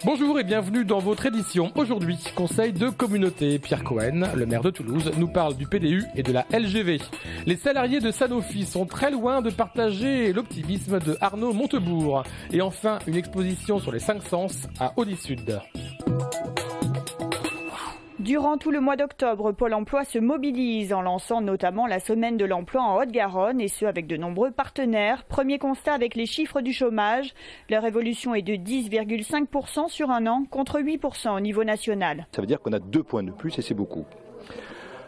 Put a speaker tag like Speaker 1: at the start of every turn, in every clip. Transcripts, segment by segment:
Speaker 1: Bonjour et bienvenue dans votre édition. Aujourd'hui, conseil de communauté. Pierre Cohen, le maire de Toulouse, nous parle du PDU et de la LGV. Les salariés de Sanofi sont très loin de partager l'optimisme de Arnaud Montebourg. Et enfin, une exposition sur les 5 sens à Audi-Sud.
Speaker 2: Durant tout le mois d'octobre, Pôle emploi se mobilise en lançant notamment la semaine de l'emploi en Haute-Garonne et ce avec de nombreux partenaires. Premier constat avec les chiffres du chômage. Leur évolution est de 10,5% sur un an contre 8% au niveau national.
Speaker 3: Ça veut dire qu'on a 2 points de plus et c'est beaucoup.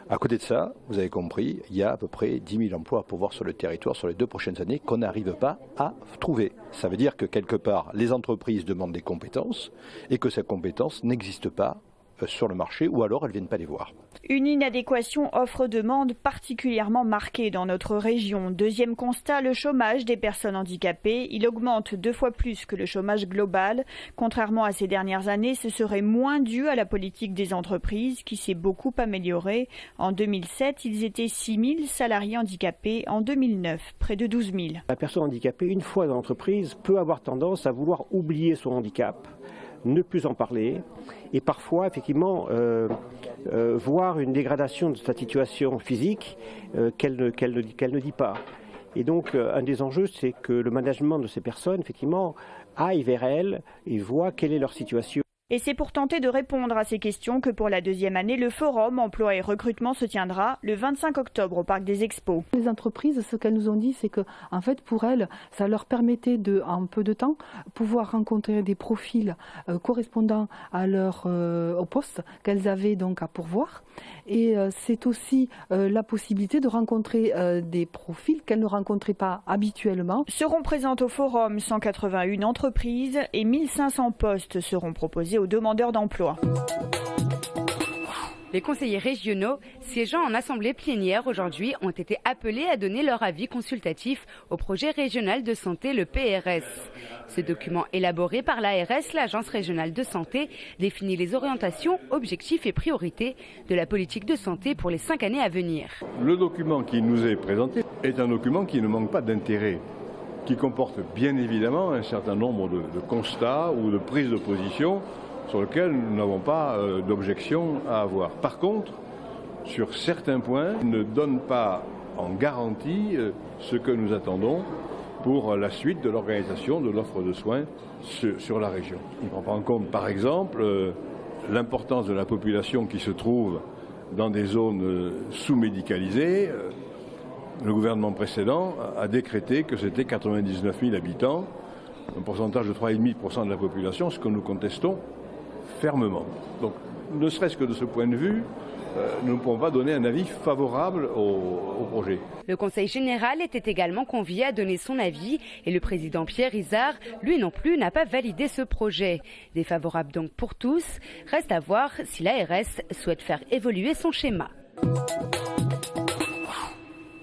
Speaker 3: À côté de ça, vous avez compris, il y a à peu près 10 000 emplois à pourvoir sur le territoire sur les 2 prochaines années qu'on n'arrive pas à trouver. Ça veut dire que quelque part, les entreprises demandent des compétences et que ces compétences n'existent pas sur le marché ou alors elles ne viennent pas les voir.
Speaker 2: Une inadéquation offre-demande particulièrement marquée dans notre région. Deuxième constat, le chômage des personnes handicapées. Il augmente 2 fois plus que le chômage global. Contrairement à ces dernières années, ce serait moins dû à la politique des entreprises qui s'est beaucoup améliorée. En 2007, ils étaient 6 000 salariés handicapés. En 2009, près de 12 000.
Speaker 4: La personne handicapée, une fois dans l'entreprise, peut avoir tendance à vouloir oublier son handicap, ne plus en parler et parfois effectivement voir une dégradation de sa situation physique qu'elle ne dit pas. Et donc un des enjeux, c'est que le management de ces personnes effectivement aille vers elles et voit quelle est leur situation.
Speaker 2: Et c'est pour tenter de répondre à ces questions que pour la 2e année, le forum emploi et recrutement se tiendra le 25 octobre au Parc des Expos.
Speaker 5: Les entreprises, ce qu'elles nous ont dit, c'est que en fait, pour elles, ça leur permettait en peu de temps pouvoir rencontrer des profils correspondant à au poste qu'elles avaient donc à pourvoir. Et c'est aussi la possibilité de rencontrer des profils qu'elles ne rencontraient pas habituellement.
Speaker 2: Seront présentes au forum 181 entreprises et 1500 postes seront proposés aux demandeurs d'emploi.
Speaker 6: Les conseillers régionaux siégeant en assemblée plénière aujourd'hui ont été appelés à donner leur avis consultatif au projet régional de santé, le PRS. Ce document élaboré par l'ARS, l'Agence régionale de santé, définit les orientations, objectifs et priorités de la politique de santé pour les 5 années à venir.
Speaker 7: Le document qui nous est présenté est un document qui ne manque pas d'intérêt, qui comporte bien évidemment un certain nombre de constats ou de prises de position sur lesquels nous n'avons pas d'objection à avoir. Par contre, sur certains points, il ne donne pas en garantie ce que nous attendons pour la suite de l'organisation de l'offre de soins sur la région. Il ne prend pas en compte, par exemple, l'importance de la population qui se trouve dans des zones sous-médicalisées. Le gouvernement précédent a décrété que c'était 99 000 habitants, un pourcentage de 3,5% de la population, ce que nous contestons fermement. Donc, ne serait-ce que de ce point de vue, nous ne pouvons pas donner un avis favorable au projet.
Speaker 6: Le Conseil général était également convié à donner son avis et le président Pierre Izard, lui non plus, n'a pas validé ce projet. Défavorable donc pour tous. Reste à voir si l'ARS souhaite faire évoluer son schéma.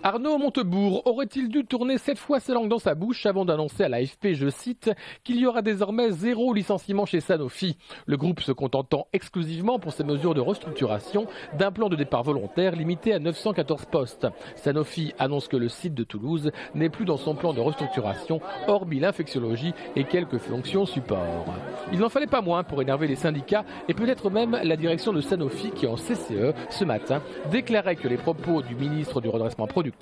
Speaker 1: Arnaud Montebourg aurait-il dû tourner 7 fois sa langue dans sa bouche avant d'annoncer à l'AFP, je cite, qu'il y aura désormais 0 licenciement chez Sanofi, le groupe se contentant exclusivement pour ses mesures de restructuration d'un plan de départ volontaire limité à 914 postes. Sanofi annonce que le site de Toulouse n'est plus dans son plan de restructuration, hormis l'infectiologie et quelques fonctions support. Il n'en fallait pas moins pour énerver les syndicats et peut-être même la direction de Sanofi qui en CCE ce matin déclarait que les propos du ministre du redressement productif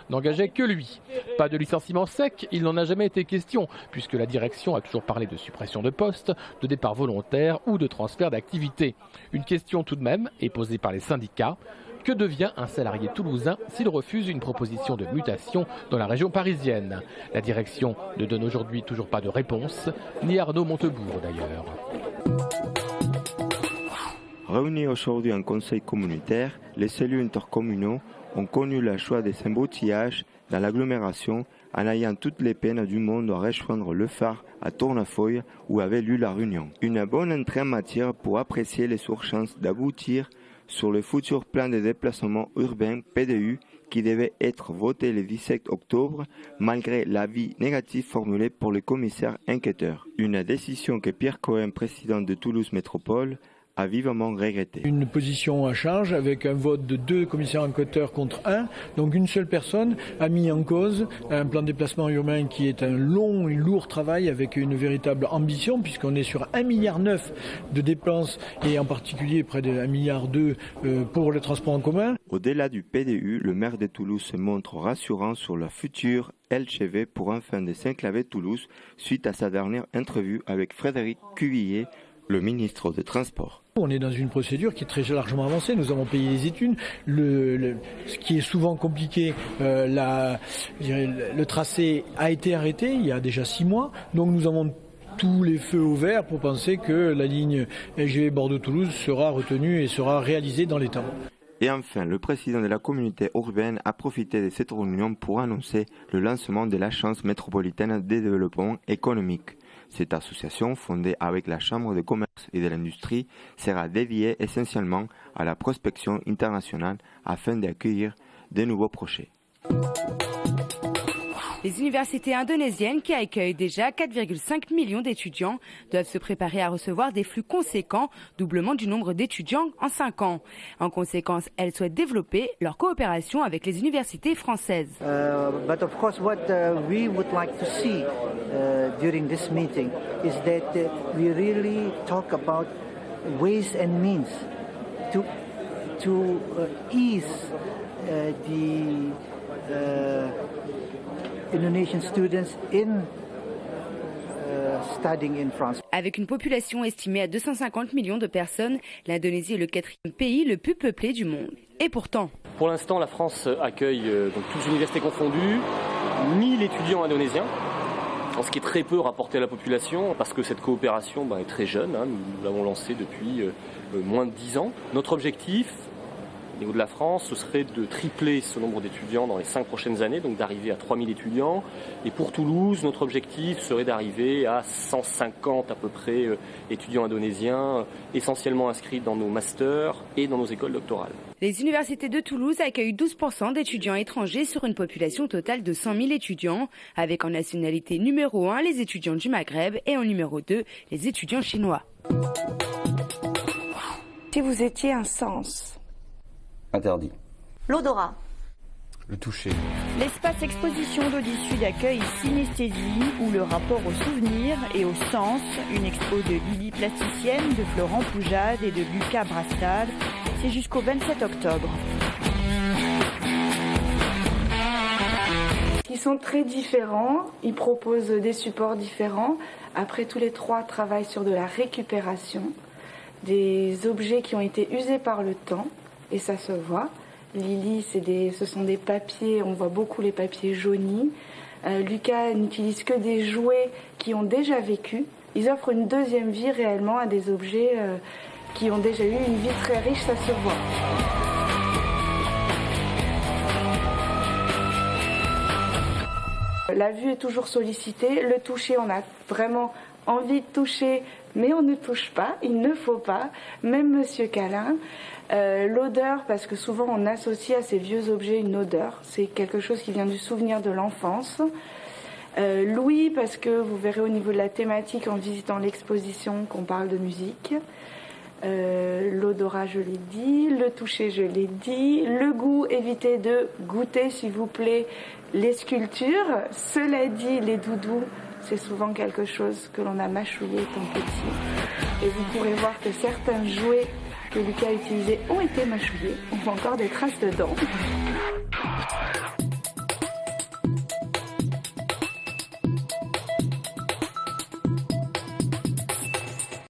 Speaker 1: n'engageait que lui. Pas de licenciement sec, il n'en a jamais été question, puisque la direction a toujours parlé de suppression de postes, de départ volontaire ou de transfert d'activité. Une question tout de même est posée par les syndicats. Que devient un salarié toulousain s'il refuse une proposition de mutation dans la région parisienne? La direction ne donne aujourd'hui toujours pas de réponse, ni Arnaud Montebourg d'ailleurs.
Speaker 8: Réunis aujourd'hui en conseil communautaire, les élus intercommunaux ont connu le choix des embouteillages dans l'agglomération en ayant toutes les peines du monde à rejoindre le phare à Tournefeuille où avait lieu la réunion. Une bonne entrée en matière pour apprécier les chances d'aboutir sur le futur plan de déplacement urbain PDU qui devait être voté le 17 octobre malgré l'avis négatif formulé pour le commissaire enquêteur. Une décision que Pierre Cohen, président de Toulouse Métropole, a vivement regretté.
Speaker 9: Une position à charge avec un vote de 2 commissaires enquêteurs contre 1. Donc une seule personne a mis en cause un plan de déplacement urbain qui est un long et lourd travail avec une véritable ambition puisqu'on est sur 1,9 milliard de dépenses et en particulier près de 1,2 milliard pour le transport en commun.
Speaker 8: Au-delà du PDU, le maire de Toulouse se montre rassurant sur la future LGV pour enfin de Saint-Claver-Toulouse suite à sa dernière interview avec Frédéric Cuvillier, le ministre des Transports.
Speaker 9: On est dans une procédure qui est très largement avancée. Nous avons payé les études. Ce qui est souvent compliqué, le tracé a été arrêté il y a déjà 6 mois. Donc nous avons tous les feux au vert pour penser que la ligne LGV Bordeaux-Toulouse sera retenue et sera réalisée dans les temps.
Speaker 8: Et enfin, le président de la communauté urbaine a profité de cette réunion pour annoncer le lancement de l'Agence métropolitaine de développement économique. Cette association, fondée avec la Chambre de commerce et de l'industrie, sera dédiée essentiellement à la prospection internationale afin d'accueillir de nouveaux projets.
Speaker 6: Les universités indonésiennes, qui accueillent déjà 4,5 millions d'étudiants, doivent se préparer à recevoir des flux conséquents, doublement du nombre d'étudiants en 5 ans. En conséquence, elles souhaitent développer leur coopération avec les universités françaises.
Speaker 10: But of course, what we would like to see during this meeting is that we really talk about ways and means to ease the Indonesian students in studying in France.
Speaker 6: Avec une population estimée à 250 millions de personnes, l'Indonésie est le 4e pays le plus peuplé du monde. Et pourtant,
Speaker 11: pour l'instant, la France accueille, donc toutes universités confondues, 1000 étudiants indonésiens, ce qui est très peu rapporté à la population, parce que cette coopération est très jeune. Nous l'avons lancée depuis moins de 10 ans. Notre objectif, au niveau de la France, ce serait de tripler ce nombre d'étudiants dans les 5 prochaines années, donc d'arriver à 3000 étudiants. Et pour Toulouse, notre objectif serait d'arriver à 150 à peu près étudiants indonésiens, essentiellement inscrits dans nos masters et dans nos écoles doctorales.
Speaker 6: Les universités de Toulouse accueillent 12% d'étudiants étrangers sur une population totale de 100 000 étudiants, avec en nationalité numéro 1 les étudiants du Maghreb et en numéro 2 les étudiants chinois.
Speaker 12: Si vous étiez un sens.
Speaker 13: Interdit.
Speaker 2: L'odorat.
Speaker 13: Le toucher.
Speaker 2: L'espace exposition d'Odysseus d'accueil Synesthésie, où le rapport au souvenir et au sens, une expo de Lily Plasticienne, de Florent Poujade et de Lucas Brastad, c'est jusqu'au 27 octobre.
Speaker 12: Ils sont très différents, ils proposent des supports différents. Après, tous les 3 travaillent sur de la récupération, des objets qui ont été usés par le temps. Et ça se voit. Lily, ce sont des papiers, on voit beaucoup les papiers jaunis. Lucas n'utilise que des jouets qui ont déjà vécu. Ils offrent une deuxième vie réellement à des objets qui ont déjà eu une vie très riche, ça se voit. La vue est toujours sollicitée. Le toucher, on a vraiment envie de toucher, mais on ne touche pas, il ne faut pas, même Monsieur Câlin. L'odeur, parce que souvent on associe à ces vieux objets une odeur, c'est quelque chose qui vient du souvenir de l'enfance. L'ouïe, parce que vous verrez au niveau de la thématique en visitant l'exposition qu'on parle de musique. L'odorat, je l'ai dit, le toucher, je l'ai dit, le goût, évitez de goûter s'il vous plaît les sculptures. Cela dit, les doudous, c'est souvent quelque chose que l'on a mâchouillé étant petit. Et vous pourrez voir que certains jouets que Lucas a utilisés ont été mâchouillés. On voit encore des traces de dents.